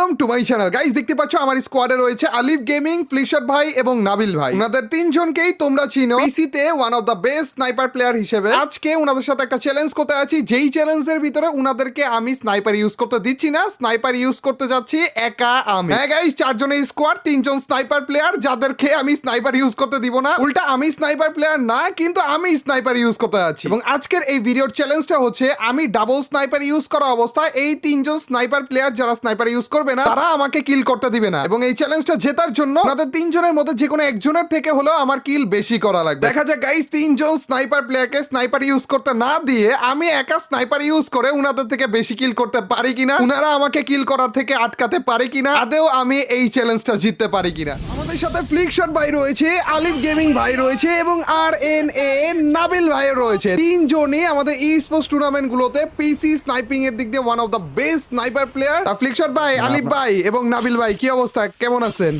Welcome to my channel guys. দেখতে পাচ্ছ আমার স্কোয়াডে রয়েছে আলিফ গেমিং, ফ্লিকশট ভাই এবং নাবিল ভাই। ওনাদের তিনজনকেই তোমরা চিনো পিসিতে one of the best sniper player হিসেবে। আজকে ওনাদের সাথে একটা চ্যালেঞ্জ করতে আছি, যেই চ্যালেঞ্জের ভিতরে ওনাদেরকে আমি স্নাইপার ইউজ করতে দিচ্ছি না, স্নাইপার ইউজ করতে যাচ্ছি একা আমি। হ্যাঁ গাইস, চারজনের স্কোয়াড, তিনজন স্নাইপার প্লেয়ার, যাদেরকে আমি স্নাইপার ইউজ করতে দিব না। উল্টা আমি স্নাইপার প্লেয়ার না, কিন্তু আমি স্নাইপার ইউজ করতে যাচ্ছি। এবং আজকের এই ভিডিওর চ্যালেঞ্জটা হচ্ছে আমি ডাবল স্নাইপার ইউজ করা অবস্থায় এই তিনজন স্নাইপার প্লেয়ার যারা স্নাইপার ইউজ করবে না তারা আমাকে কিল করতে দিবে না। এবং এই চ্যালেঞ্জটা জেতার জন্য তাদের তিনজনের মধ্যে যে কোনো একজনের থেকে হলেও আমার কিল বেশি করা লাগবে। দেখা যাক গাইস, তিনজন স্নাইপার প্লেয়ারকে স্নাইপার ইউজ করতে না দিয়ে আমি একা স্নাইপার ইউজ করে উনাদের থেকে বেশি কিল করতে পারি কিনা, উনারা আমাকে কিল করার থেকে আটকাতে পারে কিনা, আদেও আমি এই চ্যালেঞ্জটা জিততে পারি কিনা। আমাদের সাথে ফ্লিকশট ভাই রয়েছে, আলিফ গেমিং ভাই রয়েছে এবং RNA নাবিল ভাই রয়েছে। তিনজনই আমাদের ই স্পোর্টস টুর্নামেন্ট গুলোতে পিসি স্নাইপিং এর দিক দিয়ে one of the best sniper player. Flickshot ভাই, আলিফ ভাই এবং নাবিল ভাই, কি অবস্থা, কেমন আছেন?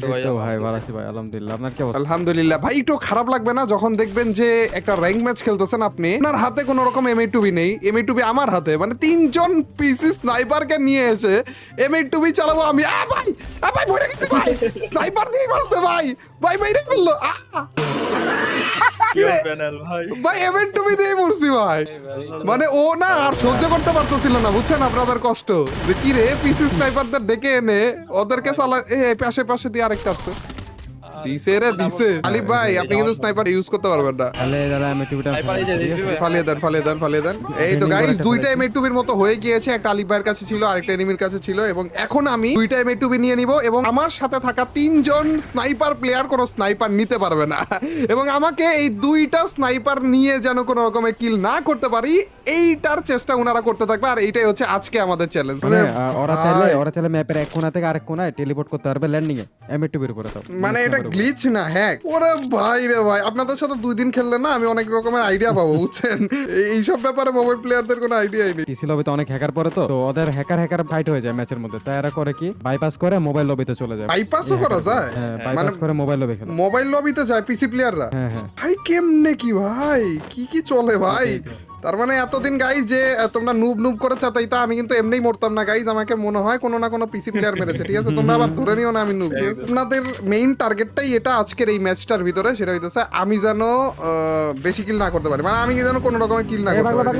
ভাই ভালো আছি ভাই, আলহামদুলিল্লাহ। আপনার কি অবস্থা? আলহামদুলিল্লাহ ভাই। একটু খারাপ লাগবে না যখন দেখবেন যে একটা র্যাঙ্ক ম্যাচ খেলতেছেন আপনি, আপনার হাতে কোনো রকম M8 নেই, M8 আমার হাতে, মানে তিনজন পিসি স্নাইপারকে নিয়ে এসে M8 চালাবো আমি। ভাই ভাই ভরে গেছি ভাই, স্নাইপার দিয়ে মারছে ভাই, ভাই বাইরে ফেললো। ভাই M8 দিয়ে মরছি ভাই, মানে ও না আর সহ্য করতে পারতেছিল না, বুঝছেন আপনাদের কষ্ট, যে কি রে পিসি স্নাইপারদের ডেকে এনে ওদেরকে চালা। পাশে পাশে দিয়ে আরেকটা আছে, দিছে রে দিছে। আলিফ ভাই আপনি কিন্তু স্নাইপার ইউজ করতে পারবেন না, ফালিয়ে দেন। এই তো গাইস, দুইটা M8 এর মতো হয়ে গিয়েছে, একটা আলিফ ভাইয়ের কাছে ছিল, আরেকটা এনিমির কাছে ছিল, এবং এখন আমি দুইটা M8 নিয়ে নিব এবং আমার সাথে থাকা তিনজন স্নাইপার প্লেয়ার কোনো স্নাইপার নিতে পারবে না। এবং আমাকে এই দুইটা স্নাইপার নিয়ে যেন কোনো রকমের কিল না করতে পারি, এইটার চেষ্টা ওনারা করতে থাকবে। আর এইটাই হচ্ছে আজকে আমাদের চ্যালেঞ্জ। ওরা চাইলে ম্যাপের এক কোণা থেকে আরেক কোণায় টেলিপোর্ট করতে পারবে ল্যান্ডিং এ M8 এর উপরে। মানে এটা গ্লিচ না হ্যাক। ওরে ভাই রে ভাই, আপনাদের সাথে 2 দিন খেললে না আমি অনেক রকমের আইডিয়া পাবো, বুঝছেন? এইসব ব্যাপারে মোবাইল প্লেয়ারদের কোনো আইডিয়াই নেই। পিসি লবিতে অনেক হ্যাকার পড়ে, তো ওদের হ্যাকার ফাইট হয়ে যায় ম্যাচের মধ্যে। তাই এরা করে কি, বাইপাস করে মোবাইল লবিতে চলে যায়। বাইপাসও করা যায়? হ্যাঁ, বাইপাস করে মোবাইল লবি খেলে। মোবাইল লবিতে যায় পিসি প্লেয়াররা? হ্যাঁ। ভাই কেমনে কি ভাই, কি চলে ভাই? তার মানে এতদিন গাইজ যে তোমরা নুব করে চাতাইতা, আমি কিন্তু এমনিই মরতাম না গাইজ। আমাকে মনে হয় কোনো না কোনো পিসি প্লেয়ার মেরেছে, ঠিক আছে? তোমরা আবার ধরে নিও না আমি নুব। আপনাদের মেইন টার্গেটটাই এটা আজকের এই ম্যাচটার ভিতরে, সেটা হইতেছে আমি যেন বেশি কিল না করতে পারি, মানে আমি যেন কোনো রকমের কিল না করতে পারি।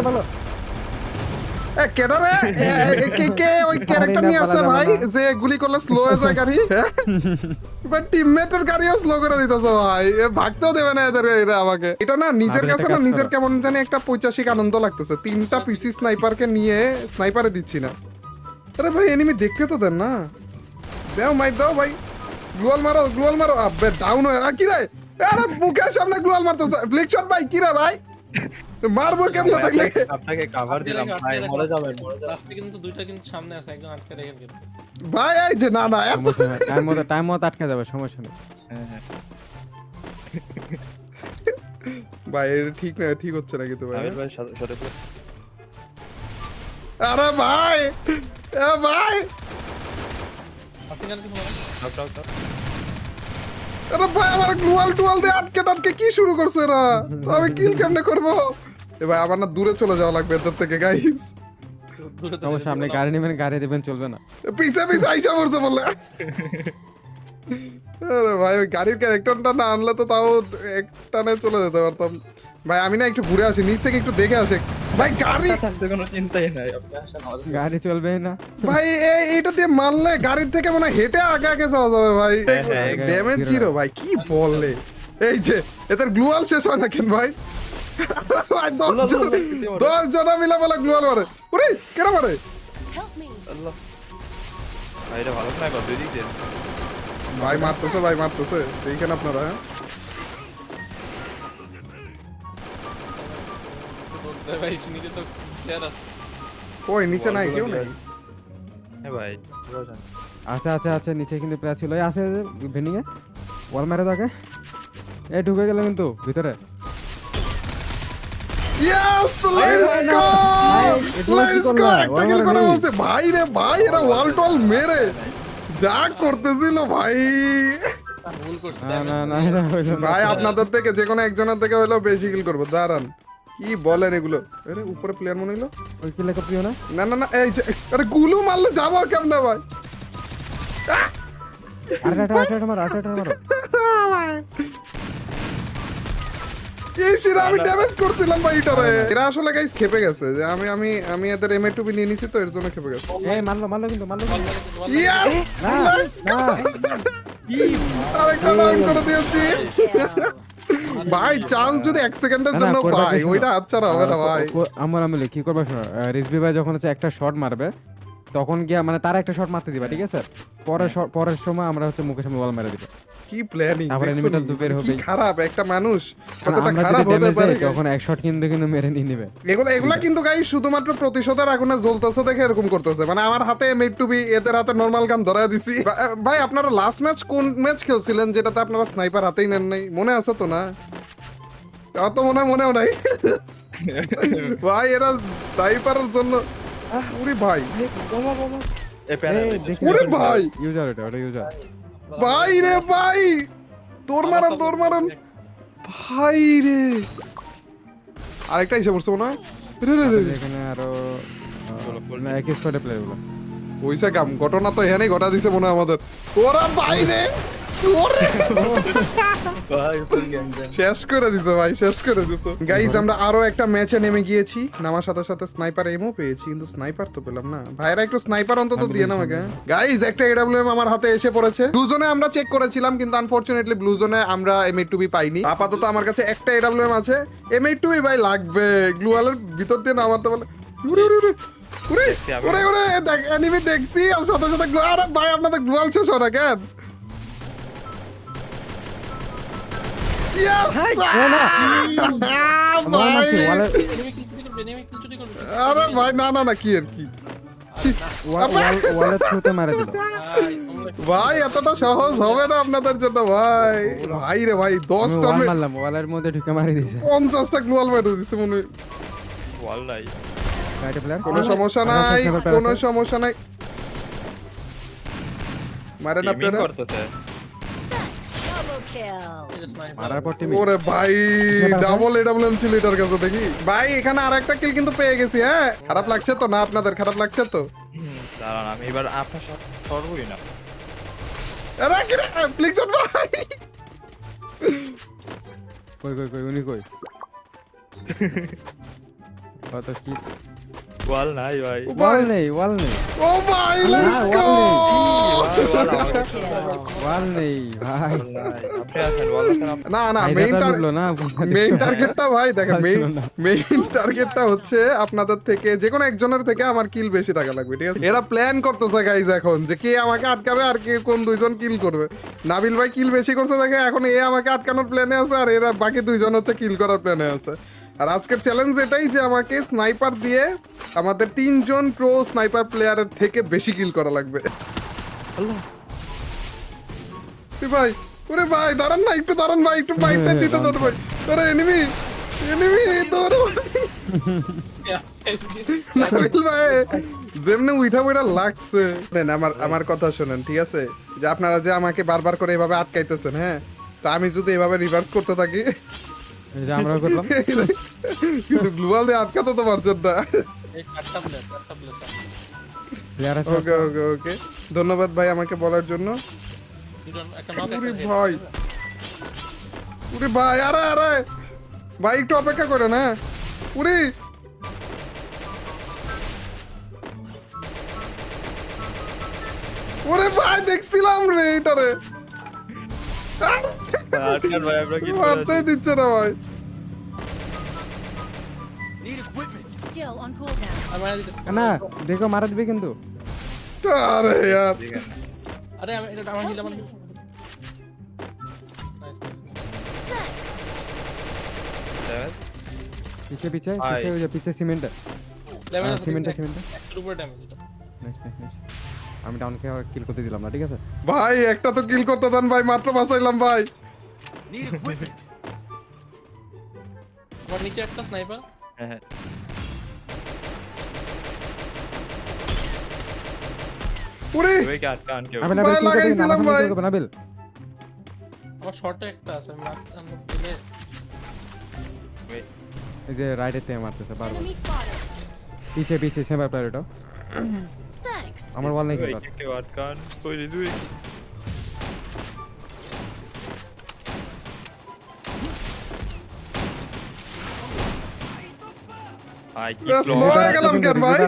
ওই ক্যারেক্টার নিয়ে আসে ভাই যে গুলি করলে স্লো হয়ে যায় গাড়ি, বাট টিমমেটের গাড়িও স্লো করে দিতেছে ভাই, ভাগতেও দেবে না এদের এরা আমাকে। এটা না নিজের কাছে না নিজের কেমন জানি একটা পৈশাচিক আনন্দ লাগতেছে, 3টা পিসি স্নাইপারকে নিয়ে স্নাইপারে দিচ্ছি না। আরে ভাই এনিমি দেখতে তো দেন না, দাও মাইর দাও ভাই, গ্লুয়াল মারো। আবে ডাউন হয়ে কি রে, আরে মুখের সামনে গ্লুয়াল মারতেছে। ফ্লিকশট ভাই কি রে ভাই, মারবো কেমনে থাকলে? আপনাকে কভার দিলাম ভাই, মরে যাবেন। লাস্টে কিন্তু দুইটা কিন্তু সামনে আছে, একজন আটকে রেখে কিন্তু ভাই এই যে না টাইম মতো আটকে যাবে, সমস্যা নেই। ভাই এটা ঠিক না, ঠিক হচ্ছে না কিন্তু ভাই। আমির ভাই সাথে আরে ভাই ভাই, আসিঙ্গার কিছু মানে আরে ভাই আমার গ্লুয়াল দিয়ে আটকে কি শুরু করছে এরা, তো আমি কিল কেমনে করবো? এ ভাই আমার না দূরে চলে যাওয়া লাগবে এদের থেকে গাইস। সমস্যা, আপনি গাড়ি নেবেন, গাড়ি দেবেন, চলবে না। পিছে আইসা পড়ছে বলে। আরে ভাই ওই গাড়ির ক্যারেক্টারটা না আনলে তো তাও একটানে চলে যেতে পারতাম। ভাই আমি না একটু ঘুরে আসি, নিচ থেকে একটু দেখে আসি। ভাই গাড়ি থাকতে কোনো চিন্তাই নাই, আপনি আসেন। গাড়ি চলবেই না ভাই, এইটা দিয়ে মারলে গাড়ির থেকে মনে হয় হেঁটে আগে যাওয়া যাবে ভাই। ড্যামেজ জিরো ভাই, কি বললে? এই যে এদের গ্লুয়াল শেষ হয় না কেন ভাই? 10 জন মিলে বলে গ্লুয়াল মারে। ওরে কেন মারে? আল্লাহ ভাই, এটা ভালো স্নাইপার, দুই দিক দিয়ে। ভাই মারতেছে দেখেন আপনারা। ভাই নিচে তো প্লেয়ার আছে। ওই নিচে নাই কেউ নাই। হ্যাঁ ভাই আচ্ছা নিচে কিন্তু প্লেয়ার ছিল, আছে ভেন্ডিং এ, ওয়াল মেরে তাকে। এই ঢুকে গেল কিন্তু ভিতরে। ইয়েস, লেটস গো একটা কিল করে বলছে ভাই রে ভাই, এরা ওয়াল টল মেরে যা করতেছিল ভাই। ভুল করছে না এটা হইলো না ভাই আপনাদের থেকে যে কোনো একজনের থেকে হলেও বেশি কিল করবো, দাঁড়ান। কি বলেন এগুলো? আরে উপরে প্লেয়ার মনে হইলো। ওই কি লেখা প্রিয় না? না এই যে আরে গুলো মারলে যাবো কেমনে ভাই? আরেকটা মারো। এই শিরা আমি ড্যামেজ করছিলাম ভাই এটারে। এরা আসলে গাইস খেপে গেছে যে আমি এদের এমএ2 নিয়ে নিছি তো এর জন্য খেপে গেছে। এই মারলো কিন্তু। Yes let's go. আরেকটা ডাউন করে দিয়েছি ভাই। চান্স যদি 1 সেকেন্ডের জন্য পাই ওইটা হাতছাড়া হবে না ভাই। আমার কি করবে শোনো, রিজভি ভাই যখন হচ্ছে একটা শট মারবে তখন গিয়া মানে তার একটা শট মারতে দিবা, ঠিক আছে? পরের সময় আমরা হচ্ছে মুখের সামনে ওয়াল মেরে দিব। কি প্ল্যানিং তারপরে এনিমিটা দুবের কি হবে। খারাপ একটা মানুষ কতটা আমরা খারাপ যদি হতে ড্যামেজ পারে দেই তখন এক শট কিন্তু মেরে নিয়ে নেবে। এগুলা কিন্তু গাইস শুধুমাত্র প্রতিশোধের আগুনে জ্বলতেছে দেখে এরকম করতেছে। মানে আমার হাতে এমএ2 এদের হাতে নরমাল গান ধরা দিছি। ভাই আপনারা লাস্ট ম্যাচ কোন ম্যাচ খেলছিলেন যেটাতে আপনারা স্নাইপার হাতেই নেন নাই? মনে আছে তো না? অত মনেও নাই ভাই। এরা স্নাইপারের জন্য উরি ভাই এ প্যানেল ওরে ভাই ইউজার ওটা ইউজার। ভাই রে ভাই তোর মারান ভাই রে। আরেকটা হিসাব করছে মনে হয়। এখানে আরো না এক স্কোয়াডে প্লেয়ার গুলো। ওইসা কাম ঘটনা তো এখানেই ঘটা দিছে মনে হয় আমাদের। ওরা ভাই রে ওরে ভাই ফুল গ্যাং গ্যাং। শেষ করে দিছে ভাই, শেষ করে দিছে। গাইস আমরা আরো একটা ম্যাচে নেমে গিয়েছি, নামার সাথে সাথে স্নাইপার এমও পেয়েছি, কিন্তু স্নাইপার তো পেলাম না। ভাইরা একটু স্নাইপার অন্তত দিয়ে না আমাকে। গাইস একটা এডব্লিউএম আমার হাতে এসে পড়েছে। ব্লু জোনে আমরা চেক করেছিলাম কিন্তু আনফরচুনেটলি ব্লু জোনে আমরা এমএ2 পাইনি। আপাতত আমার কাছে একটা এডব্লিউএম আছে। এমএ2 ভাই লাগবে। গ্লুয়ালের ভিতর দিয়ে নামাতে বলে উরে উরে উরে উরে উরে উরে দেখ এনিমি দেখছি আর সাথে সাথে আরে ভাই আপনাদের গ্লুয়াল শেষ হয় না কেন? Yes! ভাই এনিমি কিল চুরি করবে। আরে ভাই না কি আর কি ওয়ালের থ্রুতে মারা দিল। ভাই তোমরা ভাই এতটা সহজ হবে না আপনাদের জন্য ভাই। ভাই রে ভাই 10টা ওয়াল মারলাম, ওয়ালের মধ্যে ঢুকে মারি দিয়েছে। 50টা গ্লোয়াল মেরে দিছে মনে হয়। ওয়াল নাই। রাইট প্লেয়ার কোনো সমস্যা নাই মারে না টিমিং পেরে। করতেছে। এটা স্নাইপার। মারার পর টিম ওরে ভাই ডাবল এডব্লিউএম ছিল এটার কাছে দেখি। ভাই এখানে আরেকটা কিল কিন্তু পেয়ে গেছি। হ্যাঁ খারাপ লাগছে তো না? আপনাদের খারাপ লাগছে তো? দাঁড়ান আমি এবার আপনার সাথে সরবই না। আরে কি রে ফ্লিকশন ভাই কই উনি কই? কত কি ওয়াল নাই ভাই। ওয়াল নেই ও ভাই লেটস গো। ওয়াল নেই ভাই। ওয়াল নাই। আপনি আছেন ওয়াল আছেন আপনি। না মেইন টার্গেটটা ভাই দেখেন, মেইন টার্গেটটা হচ্ছে আপনাদের থেকে যে কোনো একজনের থেকে আমার কিল বেশি থাকা লাগবে, ঠিক আছে? এরা প্ল্যান করতেছে গাইজ এখন যে কে আমাকে আটকাবে আর কে কোন দুইজন কিল করবে। নাবিল ভাই কিল বেশি করছে দেখে এখন এ আমাকে আটকানোর প্ল্যানে আছে আর এরা বাকি দুইজন হচ্ছে কিল করার প্ল্যানে আছে। আর আজকের চ্যালেঞ্জ এটাই যে আমাকে স্নাইপার দিয়ে আমাদের 3 জন প্রো স্নাইপার প্লেয়ারের থেকে বেশি কিল করা লাগবে। ভাই ওরে ভাই দাঁড়ান না, একটু দাঁড়ান ভাই, একটু বাইকটা দিতে দাও ভাই। আরে এনিমি দৌড়ো নাবিল ভাই যেমনে উঠা বইটা লাগছে। আমার কথা শোনেন ঠিক আছে, যে আপনারা যে আমাকে বারবার করে এভাবে আটকাইতেছেন, হ্যাঁ তো আমি যদি এভাবে রিভার্স করতে থাকি এই যে আমরা করলাম। কিন্তু গ্লুয়াল দিয়ে আটকাতে তো পারছেন না। এই চারটা প্লেয়ার প্লেয়ার আছে। ওকে ধন্যবাদ ভাই আমাকে বলার জন্য। দুজন একটা নক উরে একটা ভাই আরে ভাই একটু অপেক্ষা করে না। উরে ওরে ভাই দেখছিলাম রে এটারে আটকান ভাই আমরা কি মারতেই দিচ্ছে না ভাই। Skill on cooldown. আর মারা দিতেছে। না দেখো মারা দিবে কিন্তু। আরে यार আরে আমি এটা আমার হিল নাইস পিছে ভাই। ওই যে পিছে সিমেন্ট ড্যামেজ সিমেন্ট একটু উপরে ড্যামেজ এটা। আমি ডাউন কে কিল করতে দিলাম না, ঠিক আছে? ভাই একটা তো কিল করতে দেন ভাই, মাত্র বাঁচাইলাম ভাই। আমার নিচে একটা স্নাইপার। হ্যাঁ উরে ওই কি আটকান কেউ। আবেল ভাই, লাগাইছিলাম ভাই। আবেল আমার শর্টে একটা আছে আমি দিলে এই যে রাইটে তে মারতেছে বারবার। Enemy spotted. পিছে সেবার প্লেয়ার এটা। Thanks. আমার ওয়াল নেই ওই কিন্তু। কেউ আটকান কই রে তুই। ভাই কি Just ক্লক slow হয়ে গেলাম কেন ভাই?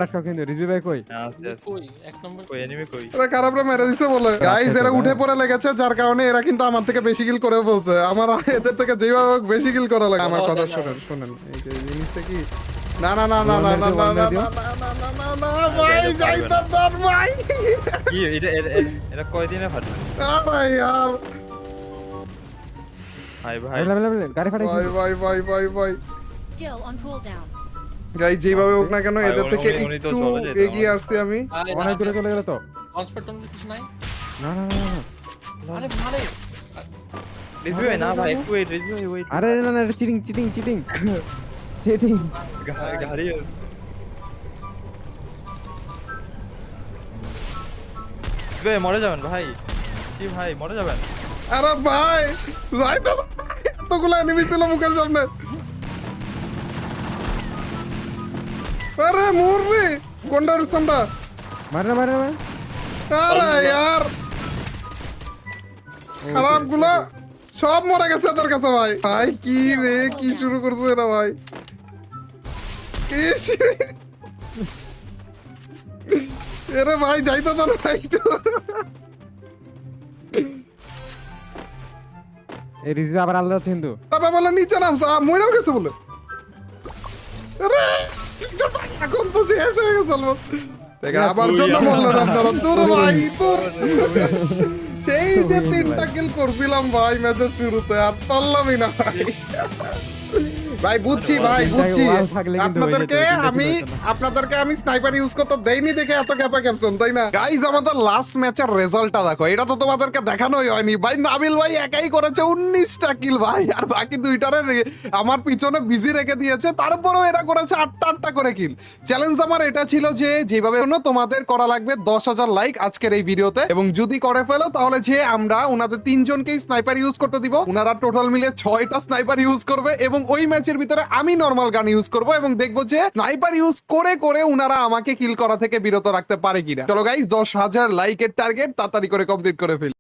রিজভি ভাই কই? আছে কই এক নম্বর কই এনিমি কই এরা খারাপরা মেরে দিছে বলে গাইস এরা উঠে পড়ে লেগেছে যার কারণে এরা কিন্তু আমার থেকে বেশি কিল করে বলছে আমার এদের থেকে যেভাবে হোক বেশি কিল করা লাগে আমার কথা শুনেন শুনেন এই যে জিনিসটা কি না না না না না না না না না না না ভাই যাইতে দাও ভাই কি এটা কয়দিনে ফাটবে আরে यार ভাই ভাই গাড়ি ফাটাই ভাই ভাই ভাই ভাই ভাই Skill on cooldown. গাইস যেভাবে হোক না কেন ভাই, এদের থেকে উনি তো একটু চলে যেত এগিয়ে আমার। আসছি আমি অনেক দূরে চলে গেল তো। ট্রান্সফার কিছু নাই না না না না। আরে মারে রিভিউ না ভাই একটু ওয়েট রিভিউ ওয়েট আরে না না চিটিং চিটিং চিটিং চিটিং। গাড়ি বে মরে যাবেন ভাই কি ভাই মরে যাবেন আরে ভাই যাই তো এতগুলো এনিমি ছিল মুখের সামনে আরে মুররি কোনটার সামনে মারে না মারে না মারে। আরে यार খারাপ গুলো সব মরে গেছে তোর কাছে ভাই ভাই কি রে কি শুরু করছে এরা ভাই ইস! এরে ভাই যাইতো তো না একটু এই রিজভি আবার আলাদা আছে কিন্তু। বাবা বলে নিচে নাম মরেও গেছে বলে আরে নিচে ভাই, এখন তো শেষ হয়ে গেছে অলমোস্ট দেখে আবার জন্য বললেন আপনারা তোর ভাই তোর সেই যে তিনটা কিল করছিলাম ভাই ম্যাচের শুরুতে আর পারলামই না ভাই ভাই বুঝছি ভাই বুঝছি ওয়াল থাকলে কিন্তু হয়ে যেত, কিন্তু আপনাদেরকে আমি স্নাইপার ইউজ করতে দেইনি দেখে এত ক্যাপা ক্যাপশন তাই না গাইস আমাদের লাস্ট ম্যাচের রেজাল্টটা দেখো এটা তো তোমাদেরকে দেখানোই হয়নি ভাই নাবিল ভাই একাই করেছে 19টা কিল ভাই আর বাকি দুইটারে আমার পিছনে বিজি রেখে দিয়েছে তারপরেও এরা করেছে 8টা করে কিল চ্যালেঞ্জ আমার এটা ছিল যে যেভাবে হলো তোমাদের করা লাগবে 10,000 লাইক আজকের এই ভিডিওতে এবং যদি করে ফেলো তাহলে যে আমরা ওনাদের তিনজনকেই স্নাইপার ইউজ করতে দিব ওনারা টোটাল মিলে 6টা স্নাইপার ইউজ করবে এবং ওই ম্যাচের ভিতরে আমি নরমাল গান ইউজ করব এবং দেখবো যে স্নাইপার ইউজ করে করে উনারা আমাকে কিল করা থেকে বিরত রাখতে পারে কিনা চলো গাইস 10,000 লাইকের টার্গেট তাড়াতাড়ি করে কমপ্লিট করে ফেলি